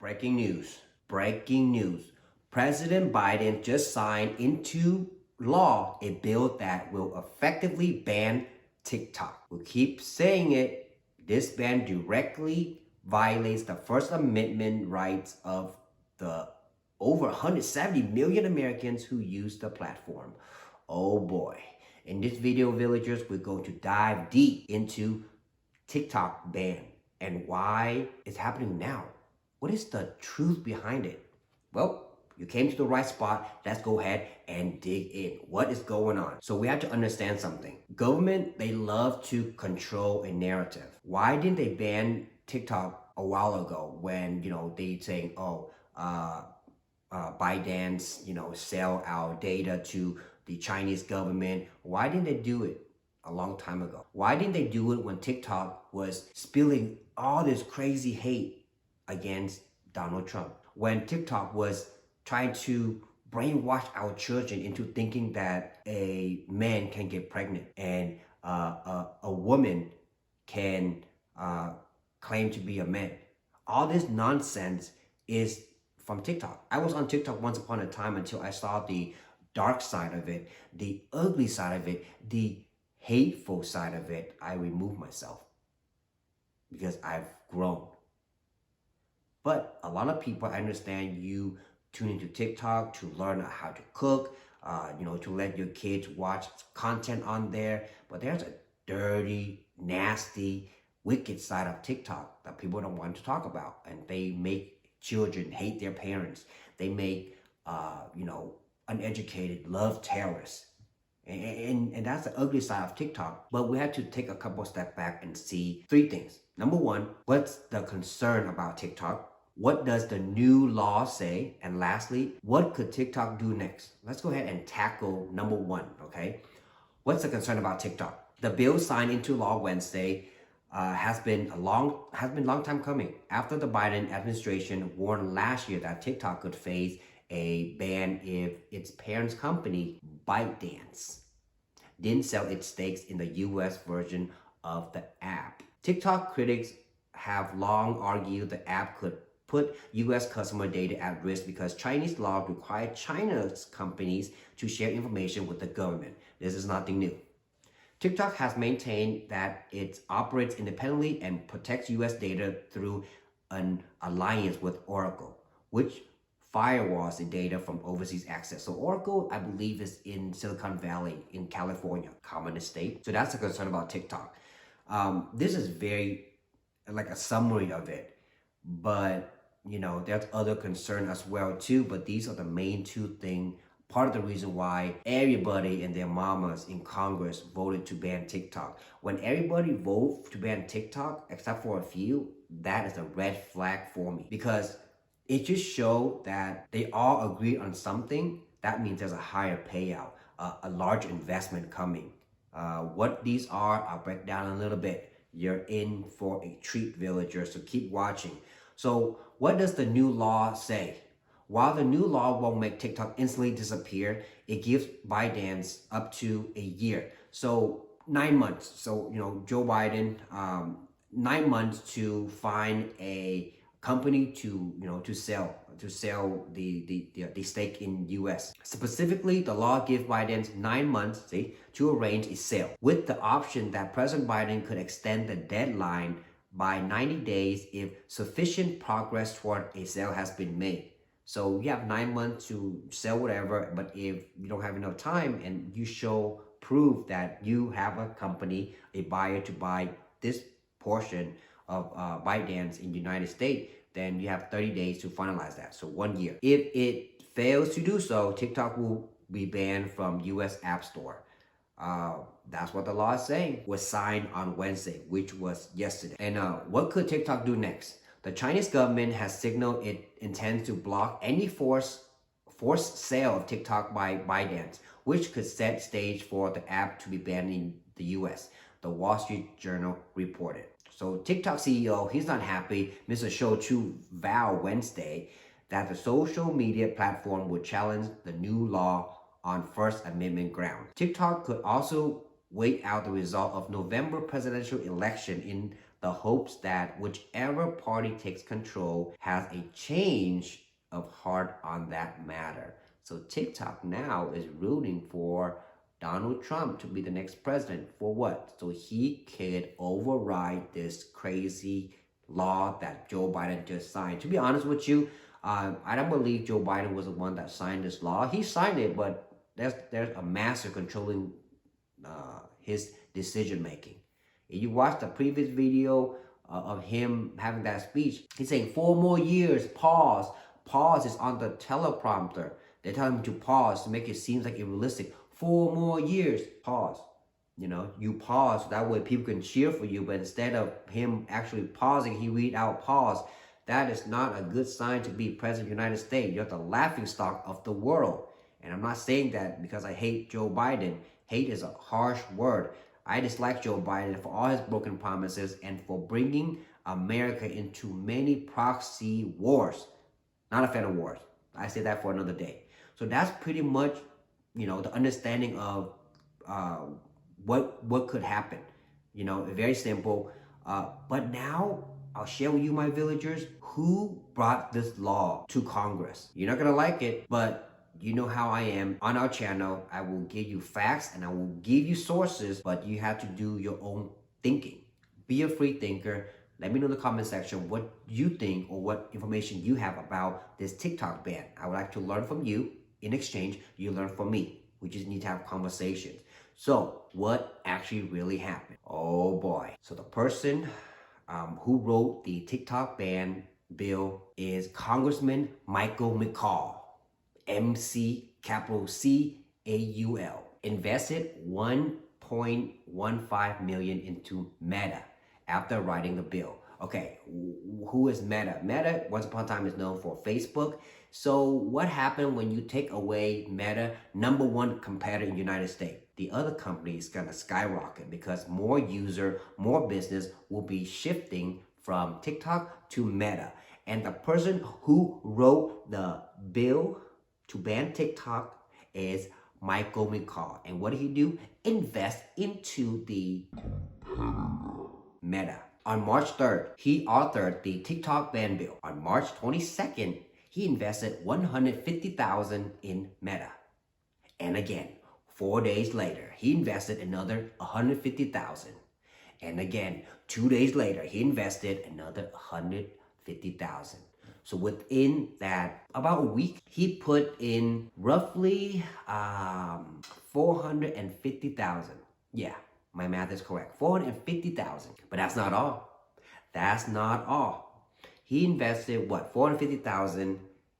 Breaking news. Breaking news. President Biden just signed into law a bill that will effectively ban TikTok. We'll keep saying it. This ban directly violates the First Amendment rights of the over 170 million Americans who use the platform. Oh boy. In this video, villagers, we're going to dive deep into TikTok ban and why it's happening now. What is the truth behind it? Well, you came to the right spot. Let's go ahead and dig in. What is going on? So we have to understand something. Government, they love to control a narrative. Why didn't they ban TikTok a while ago when, they saying, ByteDance, sell our data to the Chinese government? Why didn't they do it a long time ago? Why didn't they do it when TikTok was spilling all this crazy hate against Donald Trump? When TikTok was trying to brainwash our children into thinking that a man can get pregnant and a woman can claim to be a man. All this nonsense is from TikTok. I was on TikTok once upon a time until I saw the dark side of it, the ugly side of it, the hateful side of it. I removed myself because I've grown. But a lot of people, I understand you tune into TikTok to learn how to cook, to let your kids watch content on there. But there's a dirty, nasty, wicked side of TikTok that people don't want to talk about. And they make children hate their parents. They make, uneducated love terrorists. And that's the ugly side of TikTok. But we have to take a couple steps back and see three things. Number one, what's the concern about TikTok? What does the new law say? And lastly, what could TikTok do next? Let's go ahead and tackle number one, okay? What's the concern about TikTok? The bill signed into law Wednesday has been a long time coming. After the Biden administration warned last year that TikTok could face a ban if its parent company, ByteDance, didn't sell its stakes in the US version of the app. TikTok critics have long argued the app could put US customer data at risk because Chinese law require China's companies to share information with the government. This is nothing new. TikTok has maintained that it operates independently and protects US data through an alliance with Oracle, which firewalls the data from overseas access. So Oracle, I believe, is in Silicon Valley in California, communist state. So that's a concern about TikTok. This is very like a summary of it, but there's other concern as well too, but these are the main two things. Part of the reason why everybody and their mamas in Congress voted to ban TikTok. When everybody vote to ban TikTok, except for a few, that is a red flag for me, because it just shows that they all agree on something. That means there's a higher payout, a large investment coming. What these are, I'll break down a little bit. You're in for a treat, villagers, so keep watching. So what does the new law say? While the new law won't make TikTok instantly disappear, it gives ByteDance up to a year. So 9 months. So, Joe Biden, 9 months to find a company to sell the stake in US. Specifically, the law gives ByteDance 9 months to arrange a sale, with the option that President Biden could extend the deadline by 90 days if sufficient progress toward a sale has been made. So you have 9 months to sell whatever, but if you don't have enough time and you show proof that you have a company, a buyer to buy this portion of ByteDance in the United States, then you have 30 days to finalize that. So 1 year. If it fails to do so, TikTok will be banned from US App Store. That's what the law is saying. Was signed on Wednesday, which was yesterday. And what could TikTok do next? The Chinese government has signaled it intends to block any forced sale of TikTok by ByteDance, which could set stage for the app to be banned in the US, the Wall Street Journal reported. So TikTok CEO, he's not happy. Mr. Shou Chu vowed Wednesday that the social media platform would challenge the new law on First Amendment grounds. TikTok could also wait out the result of November presidential election in the hopes that whichever party takes control has a change of heart on that matter. So TikTok now is rooting for Donald Trump to be the next president. For what? So he could override this crazy law that Joe Biden just signed. To be honest with you, I don't believe Joe Biden was the one that signed this law. He signed it, but there's a master controlling his decision making. If you watch the previous video of him having that speech, he's saying 4 more years, pause. Pause is on the teleprompter. They tell him to pause to make it seem like unrealistic. 4 more years, pause. You know, you pause, that way people can cheer for you, but instead of him actually pausing, he read out pause. That is not a good sign to be president of the United States. You're the laughingstock of the world. And I'm not saying that because I hate Joe Biden. Hate is a harsh word. I dislike Joe Biden for all his broken promises and for bringing America into many proxy wars. Not a fan of wars. I say that for another day. So that's pretty much, you know, the understanding of what could happen. You know, very simple. But now I'll share with you, my villagers, who brought this law to Congress. You're not gonna like it, but you know how I am. On our channel, I will give you facts and I will give you sources, but you have to do your own thinking. Be a free thinker. Let me know in the comment section what you think or what information you have about this TikTok ban. I would like to learn from you. In exchange, you learn from me. We just need to have conversations. So, what actually really happened? Oh boy. So the person who wrote the TikTok ban bill is Congressman Michael McCaul. MC capital C-A-U-L. Invested $1.15 million into Meta after writing the bill. Okay, who is Meta? Meta, once upon a time, is known for Facebook. So what happened when you take away Meta, #1 competitor in the United States? The other company is gonna skyrocket because more user, more business will be shifting from TikTok to Meta. And the person who wrote the bill to ban TikTok is Michael McCaul. And what did he do? Invest into the Meta. On March 3rd, he authored the TikTok ban bill. On March 22nd, he invested $150,000 in Meta. And again, 4 days later, he invested another $150,000. And again, 2 days later, he invested another $150,000. So within that, about a week, he put in roughly $450,000. Yeah, my math is correct. $450,000. But that's not all. That's not all. He invested, what, $450,000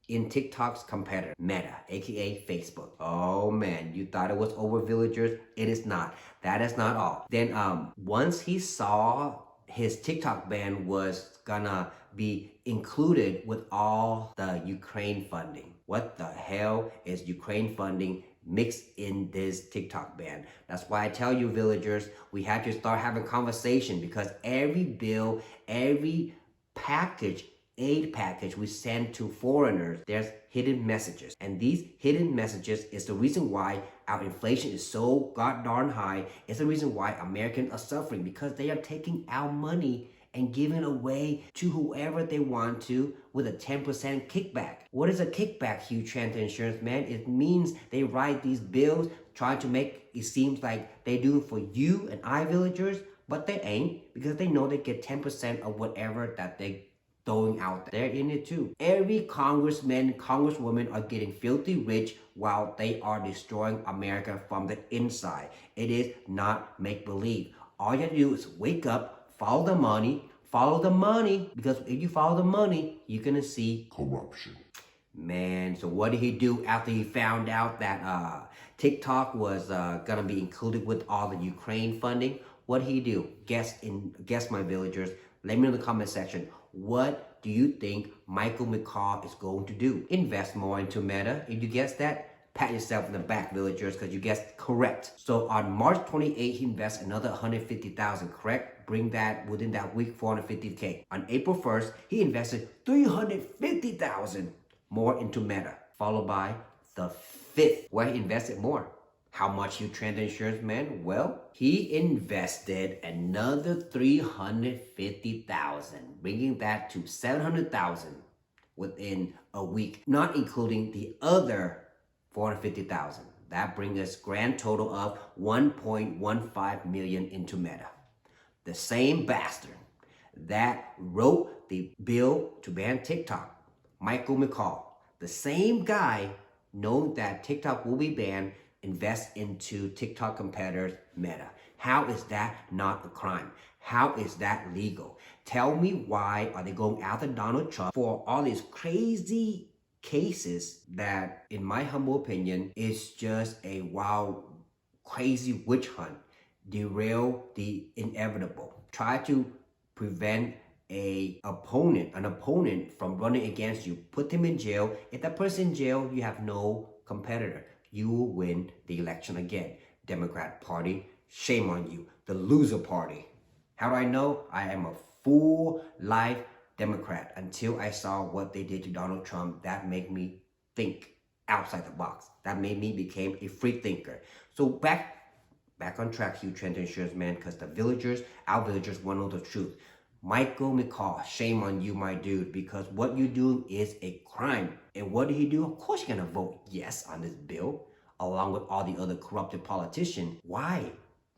in TikTok's competitor, Meta, aka Facebook. Oh man, you thought it was over, villagers? It is not. That is not all. Then once he saw his TikTok ban was gonna be included with all the Ukraine funding. What the hell is Ukraine funding mixed in this TikTok ban? That's why I tell you, villagers, we have to start having conversation, because every bill, every package, aid package we send to foreigners, there's hidden messages. And these hidden messages is the reason why our inflation is so god darn high. It's the reason why Americans are suffering, because they are taking our money and giving it away to whoever they want to with a 10% kickback. What is a kickback, Hugh Trent Insurance Man? It means they write these bills trying to make it seem like they do it for you and I, villagers, but they ain't, because they know they get 10% of whatever that they throwing out there. They're in it too. Every congressman, congresswoman are getting filthy rich while they are destroying America from the inside. It is not make-believe. All you have to do is wake up, follow the money, because if you follow the money, you're gonna see corruption. Man, so what did he do after he found out that TikTok was gonna be included with all the Ukraine funding? What did he do? Guess, my villagers. Let me know in the comment section. What do you think Michael McCaul is going to do? Invest more into Meta. If you guessed that, pat yourself in the back, villagers, because you guessed correct. So on March 28th, he invests another $150,000, correct? Bring that within that week, $450K. On April 1st, he invested $350,000 more into Meta, followed by the 5th, where he invested more. How much you trend insurance man? Well, he invested another 350,000, bringing that to 700,000 within a week, not including the other 450,000. That brings us grand total of 1.15 million into Meta. The same bastard that wrote the bill to ban TikTok, Michael McCall, the same guy, knowing that TikTok will be banned, invest into TikTok competitors Meta. How is that not a crime? How is that legal? Tell me, why are they going after Donald Trump for all these crazy cases that, in my humble opinion, is just a wild, crazy witch hunt? Derail the inevitable. Try to prevent an opponent from running against you. Put him in jail. If that person in jail, you have no competitor. You will win the election again. Democrat Party, shame on you. The loser party. How do I know? I am a full life Democrat until I saw what they did to Donald Trump. That made me think outside the box. That made me become a free thinker. So back on track, you trend insurance man, because our villagers want to know the truth. Michael McCall, shame on you, my dude, because what you do is a crime. And what did he do? Of course you're going to vote yes on this bill, along with all the other corrupted politicians. Why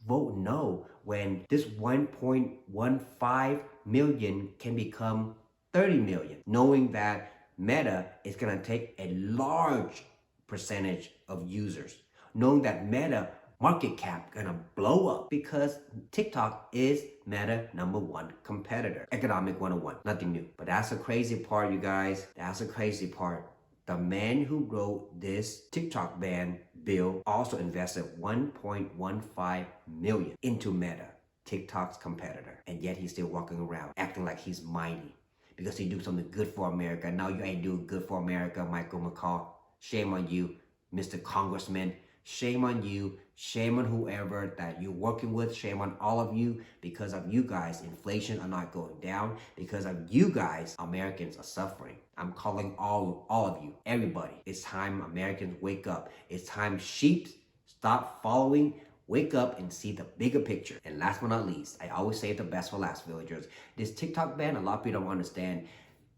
vote no when this 1.15 million can become 30 million, knowing that Meta is going to take a large percentage of users, knowing that Meta market cap gonna blow up because TikTok is Meta #1 competitor. Economic 101, nothing new. But that's the crazy part, you guys. That's the crazy part. The man who wrote this TikTok ban bill also invested 1.15 million into Meta, TikTok's competitor. And yet he's still walking around acting like he's mighty because he do something good for America. Now you ain't doing good for America, Michael McCall. Shame on you, Mr. Congressman. Shame on you. Shame on whoever that you're working with. Shame on all of you. Because of you guys, inflation are not going down. Because of you guys, Americans are suffering. I'm calling all of you, everybody. It's time Americans wake up. It's time sheep stop following. Wake up and see the bigger picture. And last but not least, I always say the best for last, villagers. This TikTok ban, a lot of people don't understand.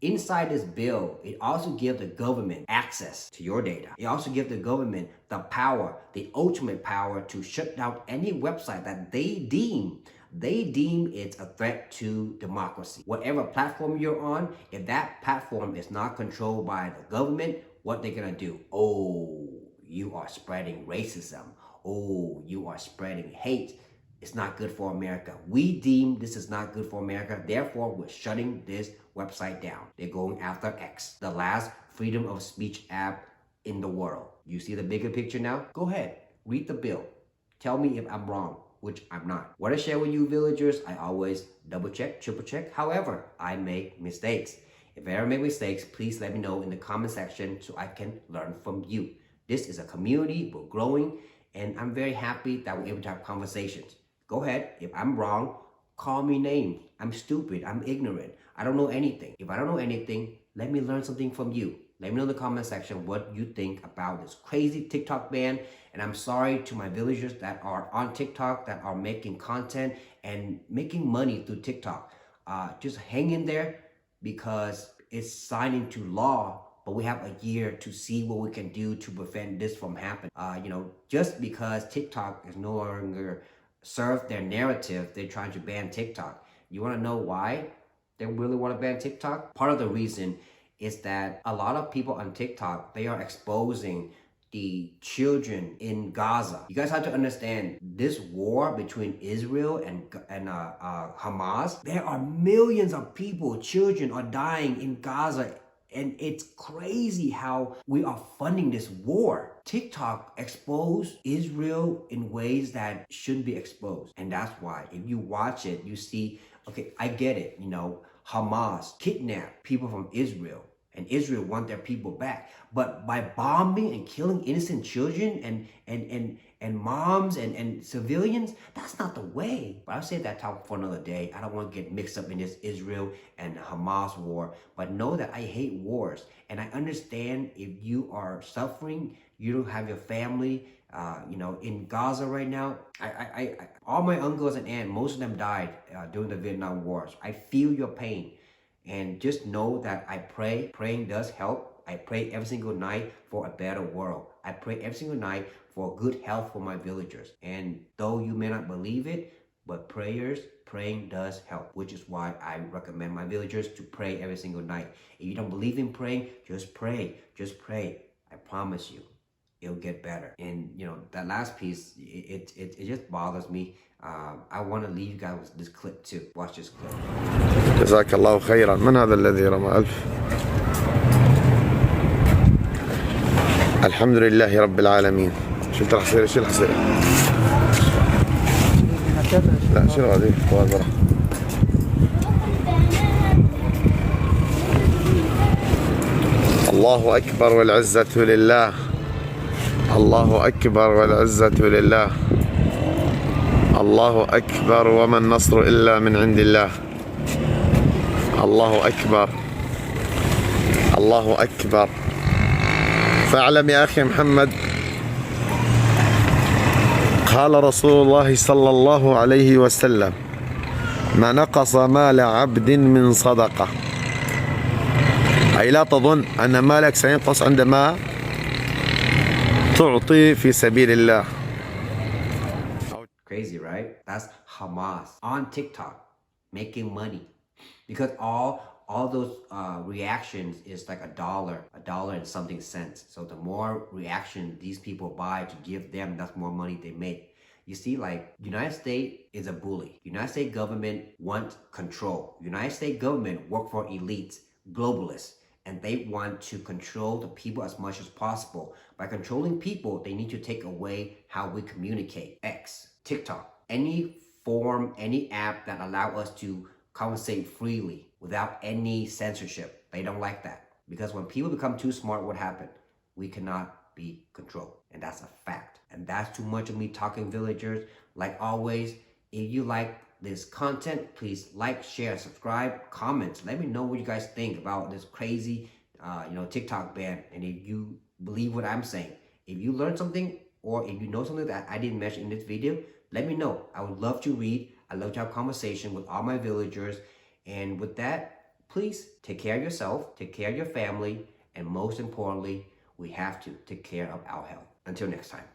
Inside this bill, it also gives the government access to your data. It also gives the government the power, the ultimate power, to shut down any website that they deem it's a threat to democracy. Whatever platform you're on, if that platform is not controlled by the government, what they're gonna do? Oh, you are spreading racism. Oh, you are spreading hate. It's not good for America. We deem this is not good for America. Therefore, we're shutting this website down. They're going after X, the last freedom of speech app in the world. You see the bigger picture now? Go ahead, read the bill. Tell me if I'm wrong, which I'm not. What I share with you, villagers, I always double check, triple check. However, I make mistakes. If I ever make mistakes, please let me know in the comment section so I can learn from you. This is a community, we're growing, and I'm very happy that we're able to have conversations. Go ahead, if I'm wrong, call me names. I'm stupid, I'm ignorant, I don't know anything. If I don't know anything, let me learn something from you. Let me know in the comment section what you think about this crazy TikTok ban. And I'm sorry to my villagers that are on TikTok, that are making content and making money through TikTok. Just hang in there, because it's signed into law, but we have a year to see what we can do to prevent this from happening. Just because TikTok is no longer serve their narrative, they're trying to ban TikTok. You want to know why they really want to ban TikTok? Part of the reason is that a lot of people on TikTok, they are exposing the children in Gaza. You guys have to understand this war between Israel and Hamas. There are millions of people, children are dying in Gaza. And it's crazy how we are funding this war. TikTok exposed Israel in ways that shouldn't be exposed. And that's why if you watch it, you see, okay, I get it. Hamas kidnapped people from Israel, and Israel want their people back. But by bombing and killing innocent children and moms and civilians, that's not the way. But I'll save that topic for another day. I don't want to get mixed up in this Israel and Hamas war. But know that I hate wars. And I understand if you are suffering, you don't have your family In Gaza right now, all my uncles and aunts, most of them died during the Vietnam Wars. I feel your pain. And just know that I pray. Praying does help. I pray every single night for a better world. I pray every single night for good health for my villagers. And though you may not believe it, but praying does help, which is why I recommend my villagers to pray every single night. If you don't believe in praying, just pray. Just pray. I promise you, it'll get better. And that last piece, it just bothers me. I want to leave you guys with this clip too. Watch this clip. جزاك الله خيرا. من هذا الذي رمى 1000؟ الحمد لله رب العالمين. شو راح يصير؟ شو راح يصير؟ لا شنو هذه؟ الله أكبر والعزة لله. الله أكبر والعزة لله. الله أكبر وما النصر إلا من عند الله. الله أكبر. الله أكبر. فاعلم يا أخي محمد، قال رسول الله صلى الله عليه وسلم: ما نقص مال عبد من صدقة. أي لا تظن أن مالك سينقص عندما تعطي في سبيل الله. Crazy, right? That's Hamas on TikTok making money because all those reactions is like $1 and something cents. So the more reaction these people buy to give them, that's more money they make. You see, like, United States is a bully. United States government wants control. United States government work for elites, globalists, and they want to control the people as much as possible. By controlling people, they need to take away how we communicate. X, TikTok, any form, any app that allow us to conversate freely without any censorship. They don't like that. Because when people become too smart, what happened? We cannot be controlled. And that's a fact. And that's too much of me talking, villagers. Like always, if you like this content, please like, share, subscribe, comments. Let me know what you guys think about this crazy TikTok ban. And if you believe what I'm saying, if you learned something or if you know something that I didn't mention in this video, let me know. I would love to read. I love to have conversation with all my villagers. And with that, please take care of yourself, take care of your family, and most importantly, we have to take care of our health. Until next time.